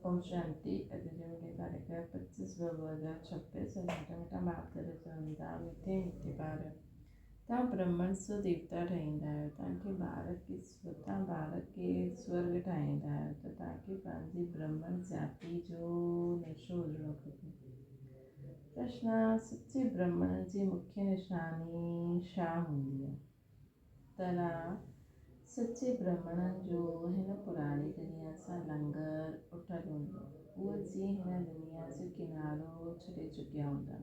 ओम शांति। अजय तारीख 25/2026 मीठा बाप तरह मीठे मीठे बार तव्हां ब्रह्मण सो देवता ठाहींदा आहियो, तव्हांखे भारत खे स्वर्ग ठाहींदा आहियो त तव्हांखे पंहिंजी ब्रह्मण जाति जो नशो हुजणो खपे। प्रश्न: सच्चे ब्रह्मण जी मुख्य निशानी छा हूंदी आहे? तरह: सच्चे ब्रह्मणनि जो हिन पुराणी दुनिया सां लंगर उठल हूंदो। उहे जीअं हिन दुनिया जो किनारो छॾे चुकिया हूंदा।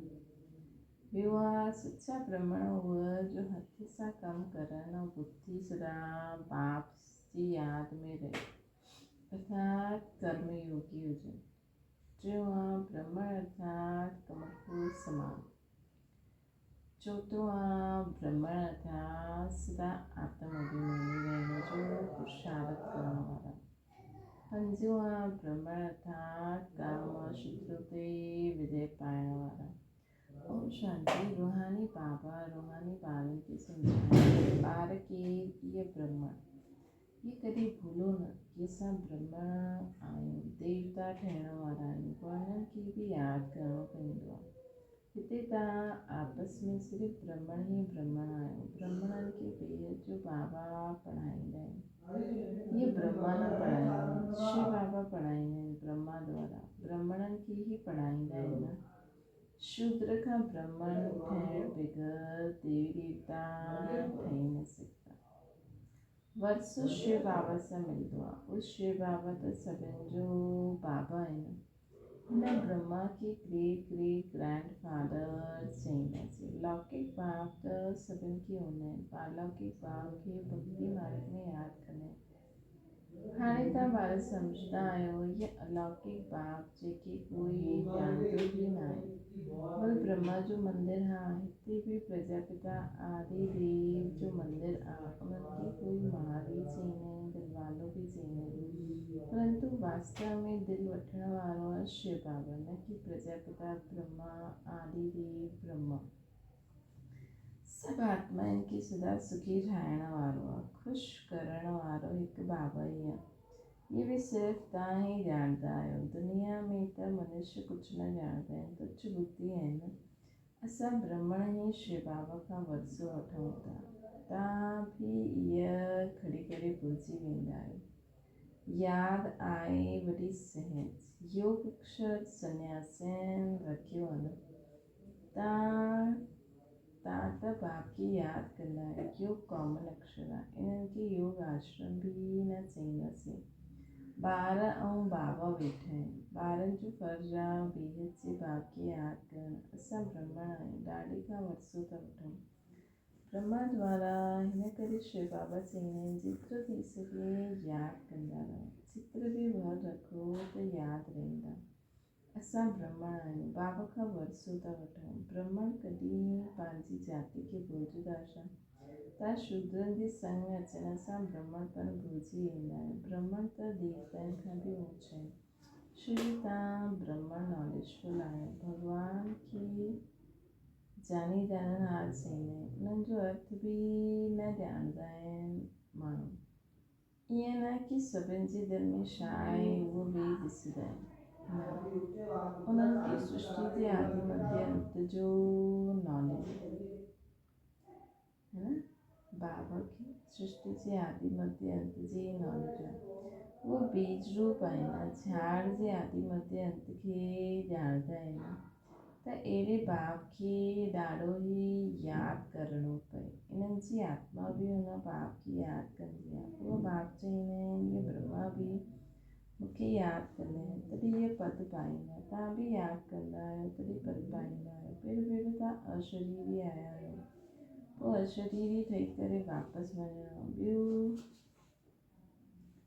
ॿियो आहे, सच्चा ब्रह्मण उहे जो हथ सां कमु करनि ऐं बुद्धि सदा बाप जी यादि में रहे, अर्थात कर्मयोगी हुजनि। टियों आहे, ब्रह्मण अर्थात कमल समान। चौथों आहे, ब्रह्मण अर्थात सदा आत्माभिमानी रहने जो पुरुषार्थ करण वारा। पंजों आहे, ब्रह्मण अर्थात काम और शत्रु ते विजय पाइण वारा। ओम शांति। रूहानी बाबा रूहानी ॿारनि खे सम्झाइनि, ॿार खे इहे ब्रह्मण ये कॾहिं भूलो न कि असां ब्रह्मण आहियूं, देवता ठहिण वारा आहियूं, उन्हनि खे बि यादि करणो पवंदो आहे। हिते तव्हां आपस में सिर्फ़ु ब्रह्मण ई ब्रह्मण आहियो। ब्रह्मणनि खे बेहद जो बाबा पढ़ाईंदा आहिनि। इहे ब्रह्मा न पढ़ाईंदा आहिनि, शिव बाबा पढ़ाईंदा आहिनि ब्रह्मा द्वारा। ब्रह्मणनि खे ई पढ़ाईंदा आहिनि। शूद्र खां ब्रह्मण ठहिण बग़ैर देवी देवता ठही न सघंदा। वर्सो शिव बाबा सां मिलंदो आहे। उहे शिव बाबा त सभिनि जो बाबा आहिनि। हिन ब्रह्मा खे ग्रेट ग्रेट ग्रैंड फादर चईंदासीं। लौकिक बाप त सभिनि खे हूंदा आहिनि, पालौकिक बाप खे भक्ति मार्ग में यादि कंदा आहिनि। हाणे तव्हां ॿार सम्झंदा आहियो, इहे अलौकिक बाप जेके कोई ॼाणंदो ई न आहे। बल ब्रह्मा जो मंदिर आहे, हिते बि प्रजापिता आदि देव जो मंदिर आहे। उन्हनि खे कोई महादेव चईंदा आहिनि, दिलवालो बि चईंदा आहिनि, परंतु वास्तव में दिलि वठण वारो आहे शिव बाबा, न कि प्रजापिता ब्रह्मा आदि देव ब्रह्मा। सभु आत्माउनि खे सदा सुखी ठाहिण वारो आहे, ख़ुशि करण वारो हिकु बाबा ई आहे। इहे बि सिर्फ़ु तव्हां ई ॼाणंदा आहियो। दुनिया में त मनुष्य कुझु न ॼाणंदा आहिनि, तुच्छ बुद्धि आहिनि। असां ब्रह्मण ई शिव बाबा खां वरसो वठूं था। तव्हां बि इहा खड़ी करे भुलिजी वेंदा आहियो। यादि आहे वॾी सहज योग अक्षर सन्यासियुनि रखियो आहिनि। तव्हां त बाप खे यादि कंदा आहियो। योग कॉमन अक्षर आहे, इन्हनि खे योग आश्रम बि न चईंदासीं। ॿार ऐं बाबा वेठा आहिनि। ॿारनि जो फर्ज़ु आहे बेहद जे बाप खे यादि करणु। असां ब्रह्मण आहियूं, ॾाॾे खां वरसो था वठूं ब्रह्मा द्वारा। हिन करे शिव बाबा चईंदा आहिनि, जेतिरो थी सघे यादि कंदा रहो। चित्र बि भर रखो त यादि रहंदा। असां ब्रह्मण आहियूं, बाबा खां वरसो था वठूं। ब्रह्मण कॾहिं पंहिंजी जाति खे भुलिजंदा छा? तव्हां शूद्रनि जे संग में अचण सां ब्रह्मणपन भुलिजी वेंदा आहियो। ब्रह्मण त देवताउनि खां बि ऊचा आहिनि। श्री तव्हां ब्रह्मण नॉलेजफुल आहियो। भॻवान खे जानी ॼाणनहार चईंदा आहिनि। उन्हनि जो अर्थ बि न ॼाणंदा आहिनि माण्हू। ईअं न कि सभिनि जे दिलि में छा आहे उहो बि ॾिसंदा आहिनि, न, उन्हनि खे सृष्टि जे आदि मध्य अंत जो नॉलेज आहे न। बाबा खे सृष्टि जे आदि मध्य अंत जी नॉलेज आहे। उहे बीज रूप आहिनि, झाड़ जे आदि मध्य अंत खे ॼाणंदा आहिनि। त अहिड़े बाप खे ॾाढो ई यादि करिणो पए। इन्हनि जी आत्मा बि हुन बाप खे यादि कंदी आहे। उहो बाप चईंदा आहिनि, इहे ब्रह्मा बि मूंखे यादि कंदा आहिनि, तॾहिं इहे पद पाईंदा। तव्हां बि यादि कंदा आहियो, तॾहिं पद पाईंदा आहियो। पहिरियों तव्हां अशरीरी आया आहियो, पोइ अशरीरी ठही करे वापसि वञिणो। ॿियो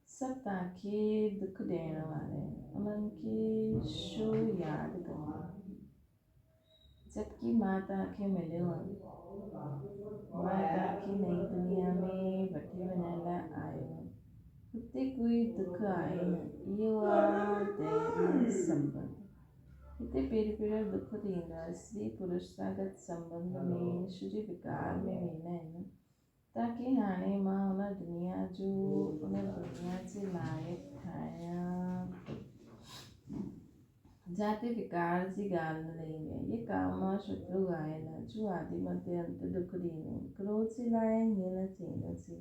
सभु तव्हांखे दुख ॾियण वारा आहिनि, उन्हनि खे छो यादि कंदा? जबकि मां तव्हांखे मिलियो आहे, मां तव्हांखे नई दुनिया में वठी वञण लाइ आयो आहियां। हुते कोई दुख आहे न, इहो आहे दैवी संबंध। हिते पहिरियों दुख थींदा। स्त्री पुरुष सां गॾु संबंध में श्री विकार में वेंदा आहिनि, ताकी हाणे मां उन दुनिया जे लाइक़ु ठाहियां थो। जाते विकार जी गाल न लहींगे। ये कामा शत्रु गाय न जो आदि मध्य अंत दुख दीने। क्रोध से लाए ये न चेन से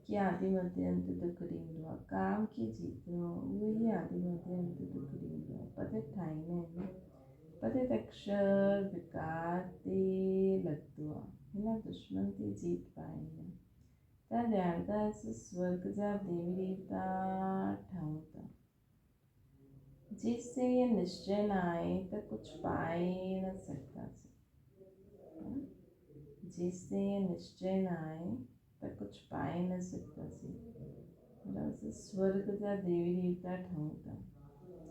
कि आदि मध्य अंत दुख दीन। काम की जीतनो वही आदि मध्य अंत दुख दीन। पतित ठाई ने पतित अक्षर विकार ते लगदुआ हिना दुश्मन ते जीत पाएंगे। ता ध्यानता स्वर्ग जा देवी देवता ठाऊता जिससे ये निश्चय न आए तो कुछ पाए न सकता से। जिससे ये निश्चय न आए तो कुछ पाए न सकता से। मतलब स्वर्ग जा देवी देवता ठाऊता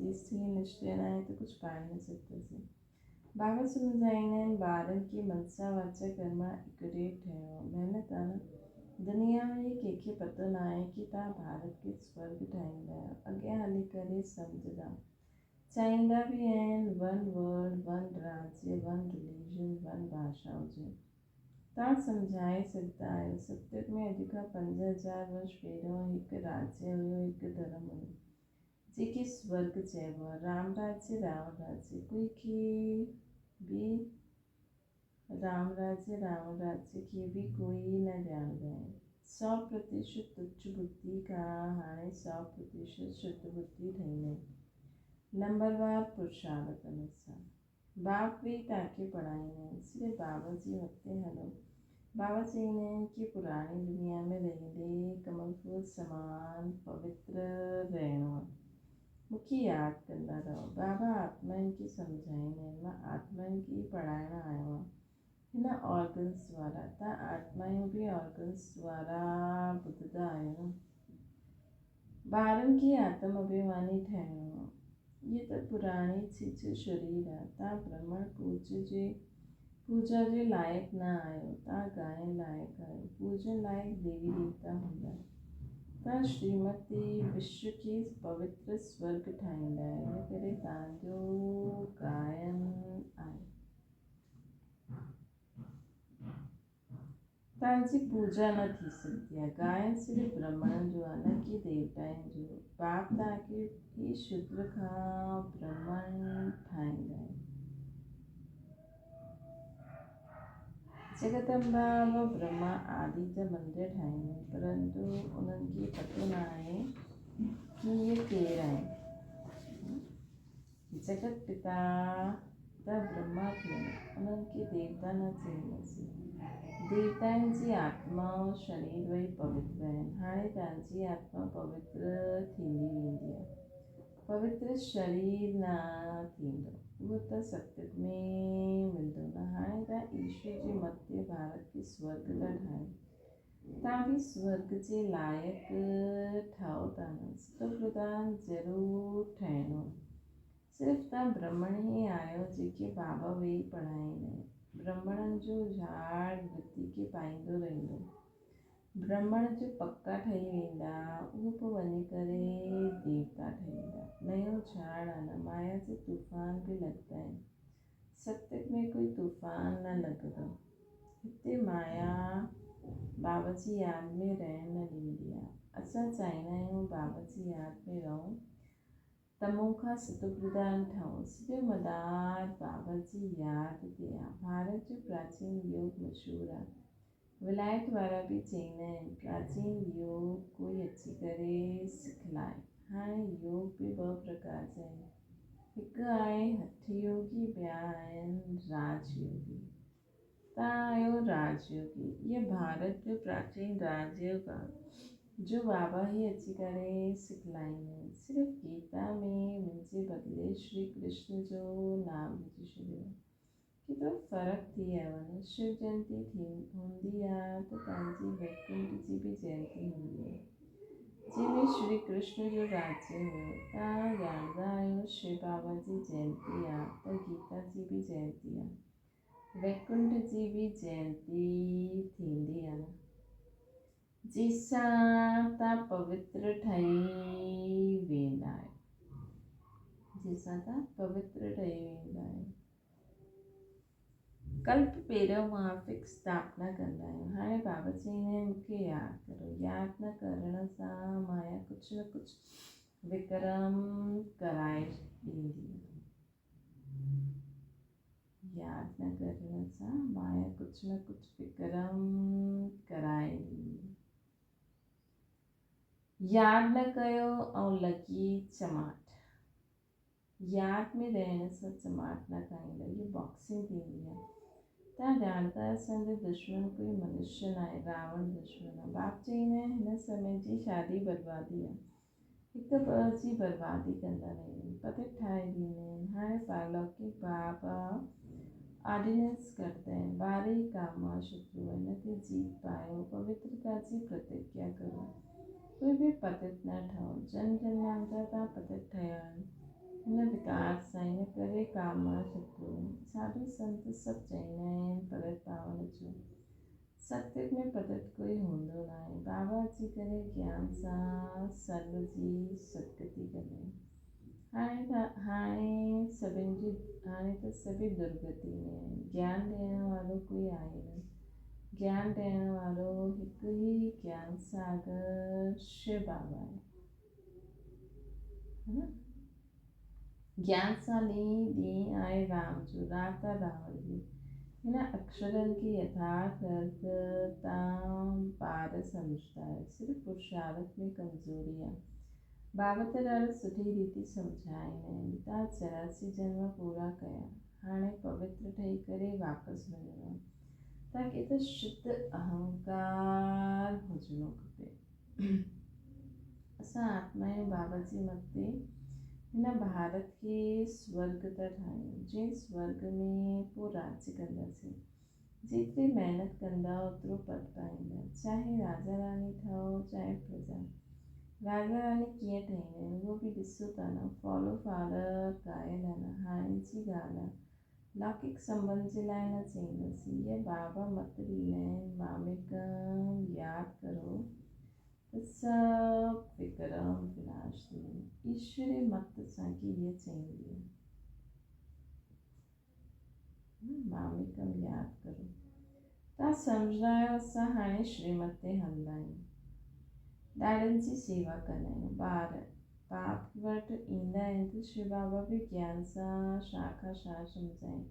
जिससे ये निश्चय न आए तो कुछ पाए न सकता से। बाबा समझाईने बारन की मनसा वाचा कर्मा इकड़े ठहरो मेहनत आना दुनिया में ये केके पतो ना है कि ता भारत के स्वर्ग ठाहींदा अगे हाली करे समझदा चाहींदा भी आहिनि वन वर्ल्ड वन राज्य वन रिलीजन वन भाषा हुजे। तव्हां सम्झाए सघंदा आहियो सतयुग में अॼु खां 5000 वर्ष पहिरियों हिकु राज्य हुयो हिकु धर्म हुयो जेके स्वर्ग चइबो आहे। राम राज्य रावण राज्य कोई खे भी राम राज्य खे भी कोई न ॼाणंदा आहिनि। 100% तुच्छ बुद्धि खां हाणे 100% शुद्ध बुद्धि ठही वई। नंबरवार पुरुषार्थ अनुसार बाप भी तव्हांखे पढ़ाईंदा आहिनि सिर्फ़ु बाबा जी हथे हलो। बाबा चईंदा आहिनि कि पुराणी दुनिया में रहंदे कमल फूल समान पवित्र रहणो आहे। मूंखे यादि कंदा रहो। बाबा आत्माउनि खे सम्झाईंदा आहिनि मां आत्माउनि खे पढ़ाइण आयो आहियां हिन ऑर्गन्स वारा। तव्हां आत्माऊं भी ऑर्गन्स वारा ॿुधंदा आहियो न। ॿारनि खे आत्म अभिमानी ठहिणो आहे। ये तो पुरानी चीज शरीर है। तव्हां ब्रह्मण पूजा जे लाइक़ न आहियो। तव्हां ॻाइण लाइक़ आहियो। पूजन लाइक़ देवी देवता हूंदा। तव्हां श्रीमती विश्व खे पवित्र स्वर्ग ठाहींदा आहियो इन करे तव्हांजो गायन आहे। तव्हांजी पूजा न थी सघंदी आहे। गायन सिर्फ़ु ब्राह्मणनि जो आहे न कि देवताउनि जो। बाप तव्हांखे ही शूद्र खां ब्राह्मण ठाहींदा आहिनि। जगदम्बा व ब्रह्मा आदि जा मंदिर ठाहींदा आहिनि परंतु उन्हनि खे पतो न आहे कि ये केरु आहिनि। जगत पिता त ब्रह्मा थियनि उन्हनि खे देवता न चईंदासीं। देवताउनि जी आत्मा और शरीर ॿई पवित्र आहिनि। हाणे तव्हांजी आत्मा पवित्र थींदी वेंदी आहे। पवित्र शरीर न थींदो उहो त सतयुग में मिलंदो न। हाणे तव्हां ईश्वर जे मथे भारत खे स्वर्ग था ठाहियो। तव्हां भी स्वर्ग जे लाइक़ु ठहो था न। सतप्रधान ज़रूरु ठहिणो। सिर्फ़ु तव्हां ब्राह्मण ई आहियो जेके बाबा वेही पढ़ाईंदा आहिनि। ब्राह्मणनि जो झाड़ वृद्धि खे पाईंदो रहंदो। ब्राह्मण जो पक्का ठही वेंदा उहो पोइ वञी करे देवता ठहींदा। नयो झाड़ आहे न। माया जे तूफ़ान बि लॻंदा आहिनि। सतयुग में कोई तूफ़ान न लॻंदो। हिते माया बाबा जी यादि में रहण न ॾींदी आहे। असां चाहींदा आहियूं बाबा जी यादि में रहूं तमो खां सतप्रधान ठहूं। सॼो मदार बाबा जी यादि ते आहे। भारत जो प्राचीन योग मशहूरु आहे। विलायत वारा भी चईंदा आहिनि प्राचीन योग कोई अची करे सिखलाए। हाणे योग भी 2 प्रकार जा आहिनि। हिकु आहे हठ योगी ॿिया आहिनि राजयोगी। तव्हां आहियो राजयोगी। इहे भारत जो प्राचीन राजयोग आहे जो बाबा ही अची करे सिखलाईंदा आहिनि। सिर्फ़ु गीता में मुंहिंजे बदिले श्री कृष्ण जो नाम विझी छॾियो। केतिरो फ़र्क़ु थी वियो आहे न। शिव जयंती हूंदी आहे त तव्हांजी वैकुंठ जी भी जयंती हूंदी आहे जंहिंमें श्री कृष्ण जो राज्य हुयो। तव्हां ॼाणंदा आहियो शिव बाबा जी जयंती आहे त गीता जी भी जयंती आहे। वैकुंठ जी भी जयंती थींदी आहे न जंहिंसां तव्हां पवित्र ठही वेंदा आहियो। जंहिंसां तव्हां पवित्र ठही वेंदा आहियो। कल्प पहिरियों महाफिक स्थापना कंदा आहियूं। हाणे बाबा चईंदा आहिनि मूंखे यादि करो। यादि न करण सां माया कुझु न कुझु विक्रम कराए ॾींदी। कुछ न कुछ विक्रम कराएंगी। याद न कयो ऐं लॻी चमाट। यादि में रहण सां चमाट न खाईंदा, इहा बॉक्सिंग थींदी आहे। तव्हां ॼाणंदा असांजो दुश्मन कोई मनुष्य न आहे, रावण दुश्मन आहे। बाप चईंदा आहिनि हिन समय जी शादी बर्बादी आहे, हिक ॿ जी बर्बादी कंदा रहनि, पतत ठाहे ॾींदा आहिनि। हाणे पारलौकिक बाबा ऑर्डिनेंस करते हैं, 12 कामा शत्रु हिन ते जीत पायो, पवित्रता जी प्रतिज्ञा करो, कोई बि पतित न ठहो। जन जन्मान जा तव्हां पतित ठहिया आहिनि हिन विकार सां, हिन करे कामा शत्रु। साधु संत सभु चईंदा आहिनि पतित पावण जो, सत्युग में पतित कोई हूंदो न आहे। बाबा अची करे ज्ञान सां सर्व जी सदगति कंदा आहिनि। हाणे त सभी दुर्गति में आहिनि। ज्ञान ॾियण वारो कोई आहे न, ज्ञान ॾियण वारो हिकु ई ज्ञान सागर शिव बाबा आहे, है न। ज्ञान सां ॾींहुं आहे राम जो, राति आहे रावण जी। हिन अक्षरनि खे यथार्थ अर्थ तव्हां ॿार सम्झंदा आहियो, सिर्फ़ु पुरुषार्थ में कमज़ोरी आहे। बाबा त ॾाढो सुठी रीति सम्झाईंदा आहिनि। तव्हां 84 जन्म पूरा कया, हाणे पवित्र ठही करे वापसि वञिणो आहे। तव्हांखे त शुद्ध अहंकार हुजिणो खपे। असां आत्मा आहियूं बाबा जी मथे। हिन भारत खे स्वर्ग था ठाहियूं, जंहिं स्वर्ग में पोइ राज्य कंदासीं। जेतिरी महिनत कंदा ओतिरो पद पाईंदा, चाहे राजा रानी ठहो चाहे प्रजा। राजा रानी कीअं ठहींदा आहिनि उहो बि ॾिसो था न, फॉलो फादर गायल आहे न। हाणे जी ॻाल्हि आहे, लौकिक संबंध जे लाइ न चईंदासीं, इहे बाबा मत ॾींदा आहिनि। मामिकम यादि करो त सभु विक्रम विनाश थी। ईश्वरी मत असांखे इहा चईंदी आहे, मामिकम यादि करो। तव्हां सम्झंदा आहियो असां हाणे श्रीमत ते हलंदा आहियूं, ॾाॾनि जी सेवा कंदा आहियूं। ॿार बाप वटि ईंदा आहिनि त शिव बाबा बि ज्ञान सां छा खां छा सम्झाइनि,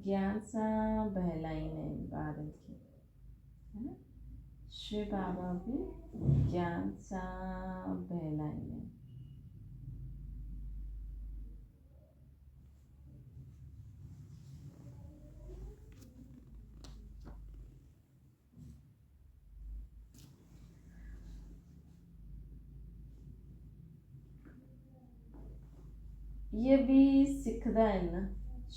ज्ञान सां बहलाईंदा आहिनि ॿारनि खे, है न। शिव बाबा बि ज्ञान सां बहलाईंदा आहिनि। इहे बि सिखंदा आहिनि न।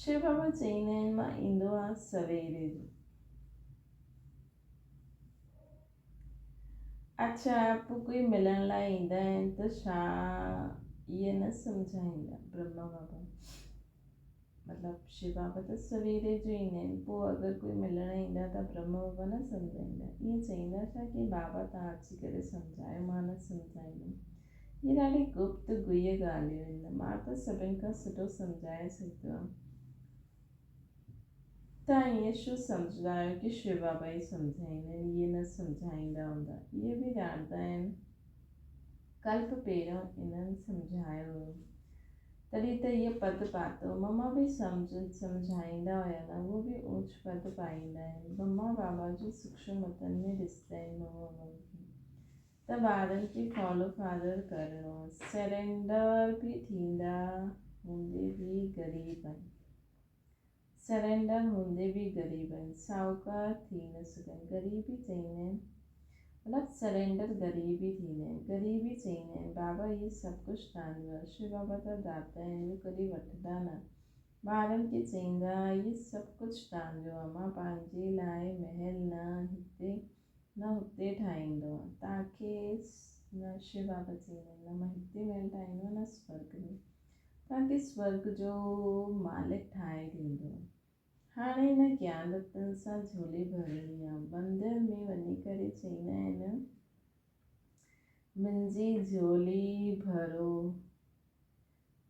शिव बाबा चईंदा आहिनि मां ईंदो आहे सवेरे जो। अच्छा, पोइ कोई मिलण लाइ ईंदा आहिनि त छा इहे न सम्झाईंदा ब्रह्मा बाबा, मतिलबु शिव बाबा त सवेरे जो ईंदा आहिनि, पोइ अगरि कोई मिलण ईंदा त ब्रह्मा बाबा न सम्झाईंदा। ईअं चईंदा छा कि बाबा तव्हां अची करे सम्झायो, मां न सम्झाईंदमि। इहे ॾाढी गुप्त गुह्य ॻाल्हियूं आहिनि। मां त सभिनि खां सुठो सम्झाए सघंदो आहे। तव्हां ईअं छो सम्झंदा आहियो कि शिव बाबा ई सम्झाईंदा आहिनि, इहे न सम्झाईंदा हूंदा। इहे बि ॼाणंदा आहिनि कल्प पहिरियों इन्हनि सम्झायो हुयो, तॾहिं त इहे पद पातो। मम्मा बि सम्झाईंदा हुया न, उहो बि ऊच पद पाईंदा आहिनि। ब्रह्मा बाबा जो सूक्ष्म मतनि में ॾिसंदा आहिनि मम्मा बाबा खे, त ॿारनि खे फॉलो फादर करिणो आहे। सरेंडर बि थींदा हूंदे बि ग़रीब आहिनि, सरेंडर हूंदे बि ग़रीब आहिनि, साहूकार थी न सघनि। ग़रीबी चईंदा आहिनि, मतिलबु सरेंडर ग़रीबी थींदा आहिनि। ग़रीबी चईंदा आहिनि बाबा इहे सभु कुझु तव्हांजो आहे। शिव बाबा त दाता आहिनि, उहे कॾहिं वठंदा न। ॿारनि खे चईंदा इहे सभु कुझु तव्हांजो आहे, मां पंहिंजे लाइ महल न हुते ठाहींदो आहे तव्हांखे न। शिव बाबा चईंदा आहिनि न मां हिते महल ठाहींदो न स्वर्ग में, तव्हांखे स्वर्ग जो मालिक ठाहे ॾींदो। हाणे हिन ज्ञान रत्न सां झोली भरणी आहे। मंदर में वञी करे चईंदा आहिनि मुंहिंजी झोली भरो,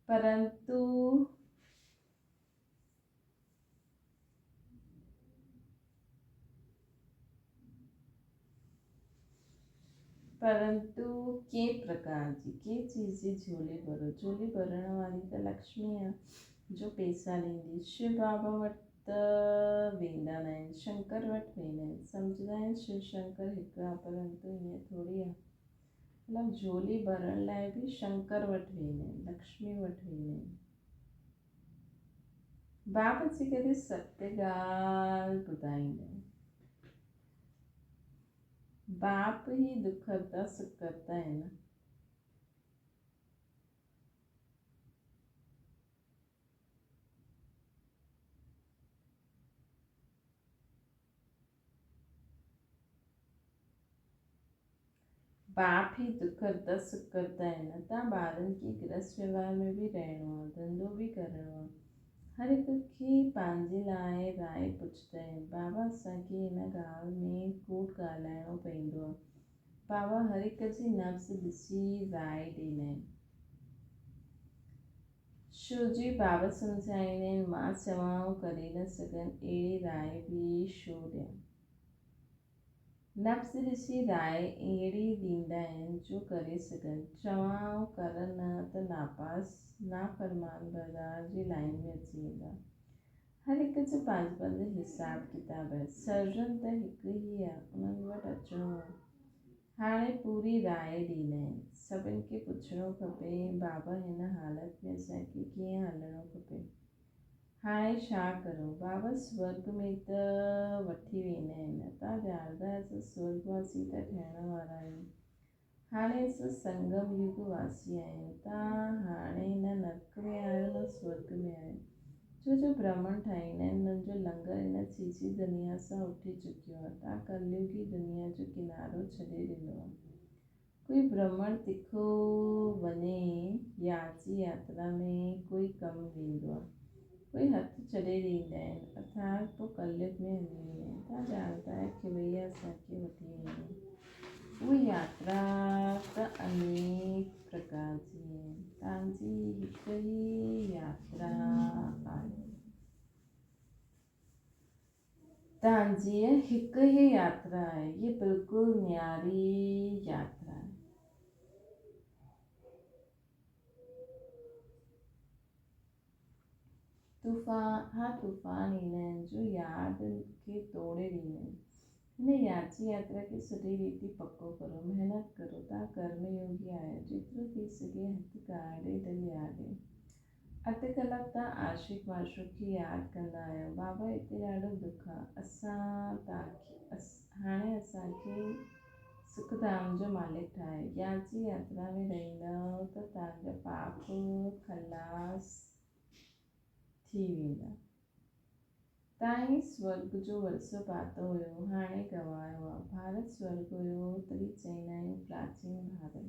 परंतु कंहिं प्रकार जी, कंहिं चीज़ जी झोली भरो। झोली भरण वारी त लक्ष्मी आहे जो पैसा ॾींदी। शिव बाबा वटि वेंदा न आहिनि, शंकर वटि वेंदा आहिनि। सम्झंदा आहिनि शिव शंकर हिकु आहे, परंतु ईअं थोरी आहे। मतिलबु झोली भरण लाइ बि शंकर वटि वेंदा आहिनि, लक्ष्मी वटि वेंदा आहिनि। बाप अची करे सत्य ॻाल्हि ॿुधाईंदा आहिनि। बाप ही दुख हरता सुख करता है ना। बाप ही दुख हरता सुख करता है न। तव्हां ॿारनि खे गृहस्थ व्यवहार में बि रहणो आहे, धंधो बि करिणो आहे। हर हिक खे पंहिंजे लाइ राय पुछंदा आहिनि। बाबा असांखे हिन ॻाल्हि में कूड़ ॻाल्हाइणो पवंदो आहे। बाबा हर हिक जी नब्ज़ ॾिसी राय ॾींदा आहिनि। छो जी बाबा सम्झाईंदा आहिनि, मां चवां करे न सघनि, अहिड़ी राय बि छो ॾियां। नब्ज़ ॾिसी राय अहिड़ी ॾींदा आहिनि जो करे सघनि। चवां कर न त नाफ़रमान बाज़ार जी लाइन में अची वेंदा। हर हिक जो पंहिंजो पंहिंजो हिसाब किताब आहे। सर्जन त हिकु ई आहे, उन्हनि वटि अचिणो आहे। हाणे पूरी राय ॾींदा आहिनि। सभिनि खे पुछणो खपे, बाबा हिन हालति में असांखे कीअं हलणो खपे, हाणे छा करूं। बाबा स्वर्ग में त वठी वेंदा आहिनि। तव्हां ॼाणंदा असां स्वर्गवासी त थियण वारा आहियूं। हाणे असां संगम युग वासी आहियूं। तव्हां हाणे न नर्क में आहियो न स्वर्ग में आहियो। जो ब्राह्मण ठाहींदा आहिनि, हुननि जो लंगर हिन चीची दुनिया सां उठी चुकियो आहे। तव्हां कलयुगी दुनिया जो किनारो छॾे ॾिनो आहे। कोई ब्राह्मण तिखो वञे याची यात्रा में, कोई कमु वेंदो आहे, कोई हथु छॾे ॾींदा आहिनि, अर्थात पोइ कलयुग में हली वेंदा आहिनि। तव्हां ॼाणंदा आहियो कि भैया असांखे वठी वेंदा आहिनि। उहा यात्रा त अनेक प्रकार जी आहे। तव्हांजी हिकु ई यात्रा आहे। तव्हांजी हिकु ई यात्रा आहे। ये बिल्कुलु न्यारी यात्रा आहे। तूफ़ान ईंदा आहिनि जो यादि खे तोड़े ॾींदा आहिनि। हिन याची यात्रा खे सुठी रीति पको करो, महिनत करो। तव्हां कर्म योगी आहियो। जेतिरो थी सघे हथु काॾे त यादि। अधु कलाक तव्हां आशिक माशूक खे यादि कंदा आहियो। बाबा हिते ॾाढो दुख आहे, हाणे असांखे सुखधाम जो मालिक ठाहे। याची यात्रा में रहंदव त तव्हांजा पाप खलास थी वेंदा। तव्हां ई स्वर्ग जो वरसो पातो हुयो, हाणे गवायो आहे। भारत स्वर्ग हुयो तॾहिं चवंदा आहियूं प्राचीन भारत।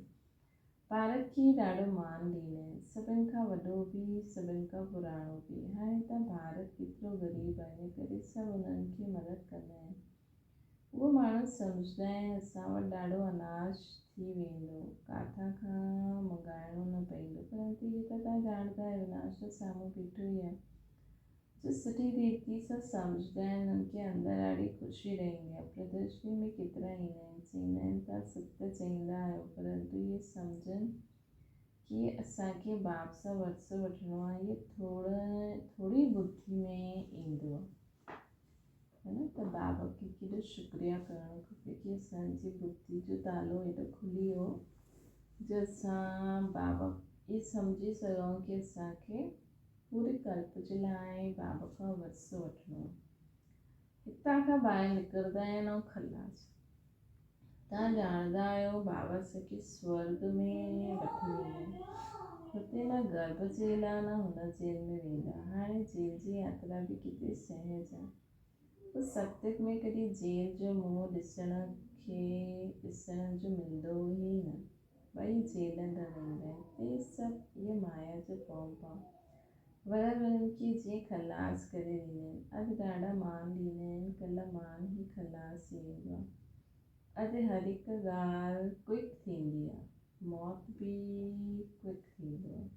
भारत खे ॾाढो मान ॾींदा आहिनि, सभिनि खां वॾो बि सभिनि खां पुराणो बि। हाणे त भारत केतिरो ग़रीब आहे, हिन करे सभु उन्हनि खे मदद कंदा आहिनि। उहो माण्हू सम्झंदा आहिनि असां वटि ॾाढो अनाज थी वेंदो, काथां खां मंगाइणो न पवंदो, परंतु इहे त तव्हां ॼाणंदा आहियो अनाज त साम्हूं बीठो ई आहे। जो सुठी रीति सां सम्झंदा आहिनि उन्हनि खे अंदरि ॾाढी ख़ुशी रहंदी आहे। प्रदर्शनी में केतिरा ईंदा आहिनि, चवंदा आहिनि तव्हां सत्य चवंदा आहियो, परंतु इहे सम्झनि कि असांखे बाप सां वरसो वठिणो आहे। इहे थोरी बुद्धि में ईंदो आहे, है न। त बाबा खे केॾो शुक्रिया करणु खपे कि असांजी बुद्धि जो तालो हेॾो खुली वियो जो असां बाबा इहे सम्झी सघूं कि असांखे पूरे कल्प जे लाइ बाबा खां वरसो वठिणो आहे। हितां खां ॿाहिरि निकिरंदा आहिनि ऐं खलास। तव्हां ॼाणंदा आहियो बाबा असांखे स्वर्ग में वठी वेंदा आहिनि। हुते न गर्भ जेल आहे न हुन जेल में वेंदा। हाणे जेल जी यात्रा बि केतिरी सहज आहे। त सत्युग में कॾहिं जेल जो मुंहुं ॾिसण जो मिलंदो ई न। ॿई जेल अंदरि रहंदा आहिनि। इहे सभु इहा माया जो पौप आहे। वरनि खे जीअं खलास करे ॾींदा आहिनि। अॼु ॾाढा मान ॾींदा आहिनि, कल्ह मान ई खलास थी वेंदो आहे। अॼु हर हिकु ॻाल्हि क्विक थींदी आहे, मौत बि क्विक थींदो आहे।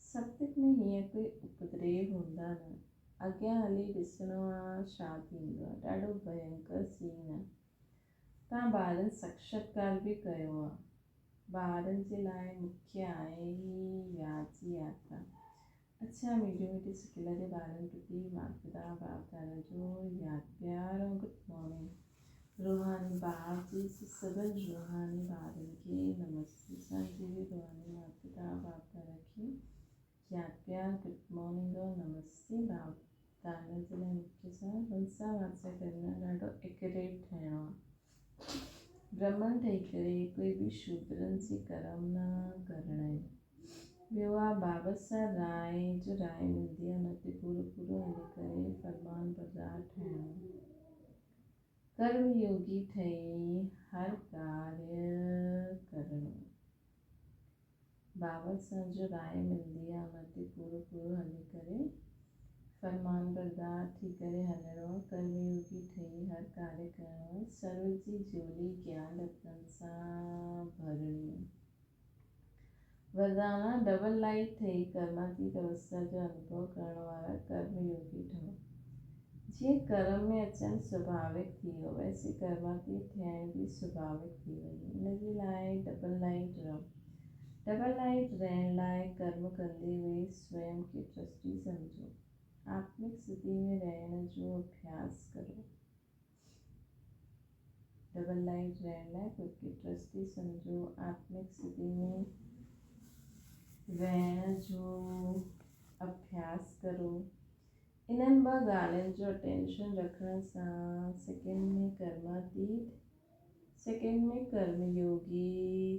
सत्युग में हीअं कोई उपद्रव हूंदा न। अॻियां हली ॾिसणो आहे छा थींदो आहे, ॾाढो भयंकर सीन आहे। तव्हां ॿारनि साक्षात्कार बि कयो आहे। ॿारनि जे लाइ मुख्य आहे ई याची यात्रा। अच्छा मीठी मीठी सिकिला जे ॿारनि प्रति माता पिता बाप दादा जो यादि प्यार ऐं गुड मॉर्निंग। रूहानी बाप जी सभिनी रूहानी ॿारनि खे नमस्ते। संजीवी रूहानी माता पिता बाप दादा खे यादि प्यार गुड मॉर्निंग और नमस्ते। बाप दादा जे लाइ मूंखे सां वंसा वाचा करणु ॾाढो एक्यूरेट थियणो आहे। ब्राह्मण ठही करे कोई बि शूद्रनि जी कर्म न करणा आहिनि। ॿियो आहे बाबा सां राय जो राय मिलंदी आहे हुन ते पूरो पूरो हली करे फरमान बरदार ठहिणो। कर्म योगी ठही हर कार्य करणो। बाबा सां जो राय मिलंदी आहे हुन ते पूरो पूरो हली करे फरमान बरदार थी करे हलणो। कर्म योगी ठही हर कार्य करणो। सर्व जी झोली ज्ञान रत्न सां भरणी। वरदाना डबल लाइट ठही कर्मातीत अवस्था जो अनुभव करण वारा कर्म योगी ठहो। जीअं कर्म में अचणु स्वाभाविक थी वियो वैसे कर्मातीत थियण बि स्वाभाविक थी वञे। इन जे लाइ डबल लाइट रहो। डबल लाइट रहण लाइ कर्म कंदे हुए स्वयं खे ट्रस्टी समझो। आत्मिक स्थिति में रहण जो अभ्यास करो। डबल लाइट रहण लाइ खुद खे ट्रस्टी समझो। आत्मिक स्थिति में रहण जो अभ्यास करो। इन्हनि ॿ ॻाल्हियुनि जो अटेंशन रखण सां सेकेंड में कर्मयोगी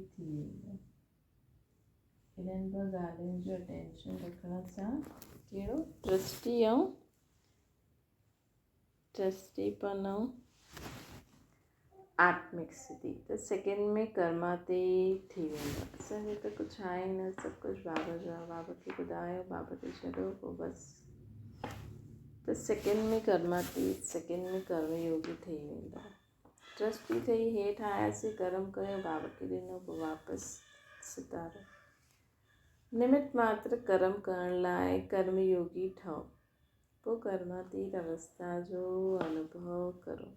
थी वेंदो। इन्हनि ॿ ॻाल्हियुनि जो अटेंशन रखण सां कहिड़ो ट्रस्टीपन ऐं आत्मिक स्थिति त सेकेंड में कर्मातीत थी वेंदो। असांजो त कुझु आहे न, सभु कुझु बाबा जो आहे। बाबा खे ॿुधायो, बाबा खे छॾो, पोइ बसि त सेकेंड में कर्मातीत, सेकेंड में कर्मयोगी ठही वेंदा। ट्रस्टी ठही हेठि आयासीं, कर्म कयो, बाबा खे ॾिनो, पोइ वापसि सितारो। निमित मात्र कर्म करण लाइ कर्मयोगी ठहो। पोइ कर्मातीत अवस्था जो अनुभव करो।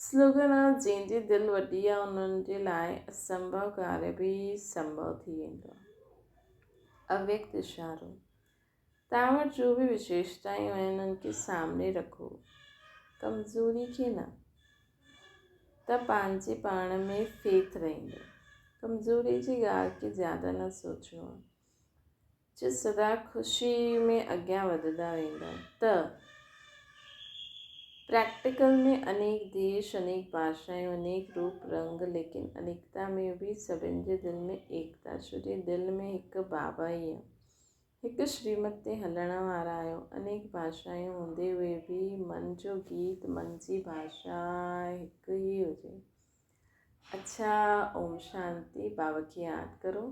स्लोगन आहे जंहिंजी दिलि वॾी आहे उन्हनि जे लाइ असंभव कार्य बि संभव थी वेंदो आहे। अव्यक्त इशारो। तव्हां वटि जो बि विशेषतायूं आहिनि उन्हनि खे सामने रखो, कमज़ोरी खे न। त पंहिंजे पाण में फेथ रहंदो। कमज़ोरी जी ॻाल्हि खे ज़्यादा न सोचिणो आहे। जो सदा ख़ुशी में अॻियां वधंदा वेंदा त प्रैक्टिकल में अनेक देश, अनेक भाषायूं, अनेक रूप रंग, लेकिन अनेकता में बि सभिनि जे दिलि में एकता। छो जे दिलि में हिकु बाबा ई आहे। हिकु श्रीमत ते हलण वारा आहियो। अनेक भाषायूं हूंदे हुए बि मन जो गीत, मन जी भाषा हिकु ई हुजे। अच्छा, ओम शांति। बाबा खे यादि करो।